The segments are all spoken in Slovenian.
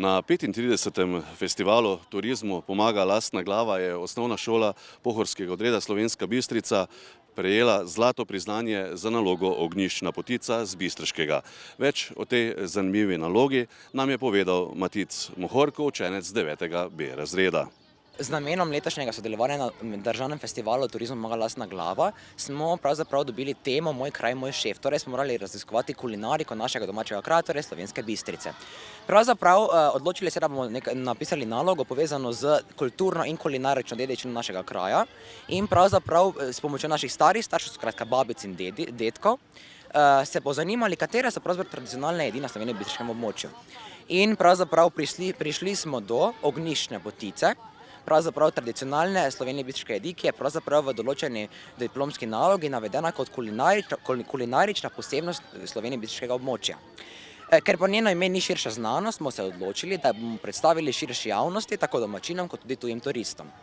Na 35. festivalu Turizmu pomaga lastna glava je osnovna šola pohorskega odreda Slovenska Bistrica prejela zlato priznanje za nalogo Ognjiščna potica z Bistriškega. Več o tej zanimivi nalogi nam je povedal Matic Mohorko, učenec 9. B razreda. Z namenom letošnjega sodelovanja na državnem festivalu Turizmu pomaga lastna glava smo pravzaprav dobili temo Moj kraj, moj šef. Torej smo morali raziskovati kulinariko našega domačega kraja, torej Slovenske Bistrice. Pravzaprav odločili se, da bomo napisali nalogo povezano z kulturno in kulinarično dediščino našega kraja in pravzaprav s pomočjo naših staršev, skratka babic in dedkov, se pozanimali, katere so pravzaprav tradicionalne jedi na slovenjebistriškem območju. In pravzaprav prišli smo do ognjiščne potice, pravzaprav tradicionalne slovenjebistriške jedi, ki je pravzaprav v določeni diplomski nalogi navedena kot kulinarična posebnost slovenjebistriškega območja. Ker pa njeno ime ni širša znanost, smo se odločili, da bomo predstavili širši javnosti, tako domačinom kot tudi tujim turistom.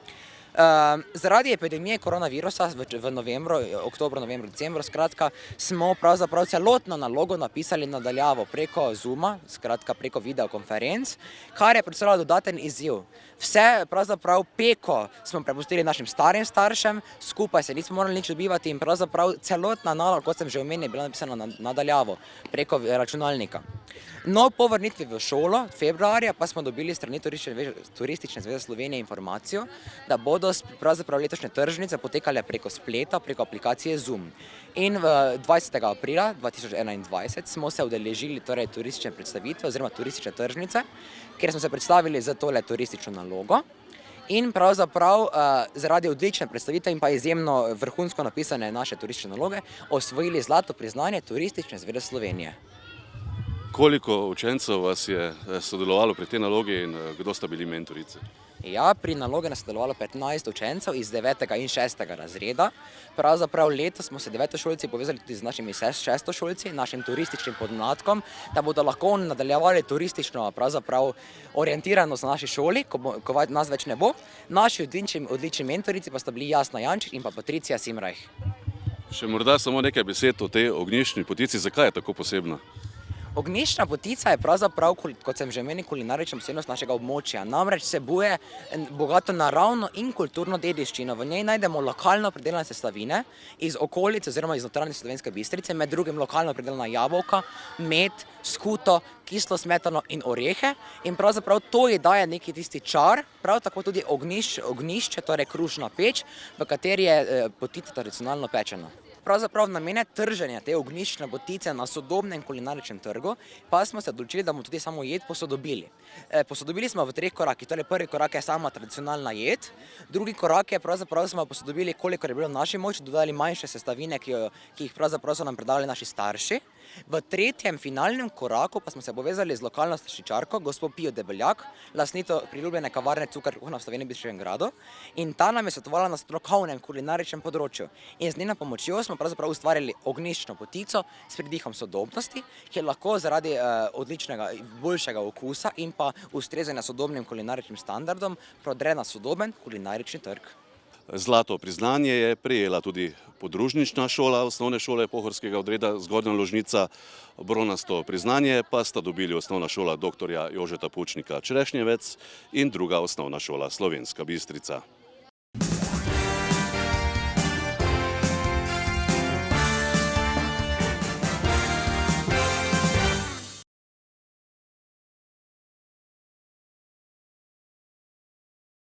Zaradi epidemije koronavirusa v novembru, oktobru, novembru, decembru, skratka, smo pravzaprav celotno nalogo napisali nadaljavo preko Zooma, skratka preko videokonferenc, kar je predstavljalo dodaten izziv. Vse pravzaprav peko smo prepustili našim starim staršem, skupaj se nismo morali nič dobivati in pravzaprav celotna naloga, kot sem že omenil, je bila napisana nadaljavo preko računalnika. No, po vrnitvi v šolo februarja pa smo dobili strani Turistične zveze Slovenije informacijo, da bodo pravzaprav letošnje tržnice potekale preko spleta, preko aplikacije Zoom. In 20. aprila 2021 smo se udeležili torej turistične predstavitve oziroma turistične tržnice, kjer smo se predstavili za tole turistično nalogo in pravzaprav zaradi odlične predstavitve in pa izjemno vrhunsko napisane naše turistične naloge osvojili zlato priznanje Turistične zveze Slovenije. Koliko učencev vas je sodelovalo pri tej nalogi in kdo sta bili mentorici? Ja, pri nalogi nas je sodelovalo 15 učencev iz 9. in 6. razreda. Pravzaprav letos smo se devetošolci povezali tudi z našimi šestošolci, našim turističnim podmladkom, da bodo lahko nadaljevali turistično pravzaprav orientiranost na naši šoli, ko nas več ne bo. Naši odlični mentorici pa sta bili Jasna Jančič in pa Patricija Simrajh. Še morda samo nekaj besed o tej ognjiščni potici, zakaj je tako posebna? Ognjiščna potica je pravzaprav, kot sem že omenil, kulinarična posebnost našega območja. Namreč vsebuje bogato naravno in kulturno dediščino. V njej najdemo lokalno pridelane sestavine iz okolice oziroma iz notranje Slovenske Bistrice, med drugim lokalno pridelana jabolka, med, skuto, kislo smetano in orehe. In pravzaprav to ji daje neki tisti čar, prav tako tudi ognjišče, torej krušna peč, v kateri je potica tradicionalno pečena. Pravzaprav namene trženja te ognjiščne potice na sodobnem kulinaričnem trgu, pa smo se odločili, da bomo tudi samo jed posodobili. Posodobili smo v 3 korakih, torej prvi korak je sama tradicionalna jed, drugi korak je pravzaprav smo posodobili, kolikor je bilo v naši moči, dodali manjše sestavine, ki jih pravzaprav so nam predali naši starši. V 3. finalnem koraku pa smo se povezali z lokalno slaščičarko, gospo Pijo Debeljak, lastnico priljubljene kavarne Cukr kuhna v Slovenjebistriškem gradu, in ta nam je svetovala na strokovnem kulinaričnem področju. In z njeno pomočjo smo pravzaprav ustvarili ognjiščno potico s pridihom sodobnosti, ki je lahko zaradi odličnega, boljšega okusa in pa ustrezanja sodobnim kulinaričnim standardom prodre na sodoben kulinarični trg. Zlato priznanje je prejela tudi podružnična šola osnovne šole pohorskega odreda Zgornja Ložnica. Bronasto priznanje pa sta dobili osnovna šola dr. Jožeta Pučnika Črešnjevec in druga osnovna šola Slovenska Bistrica.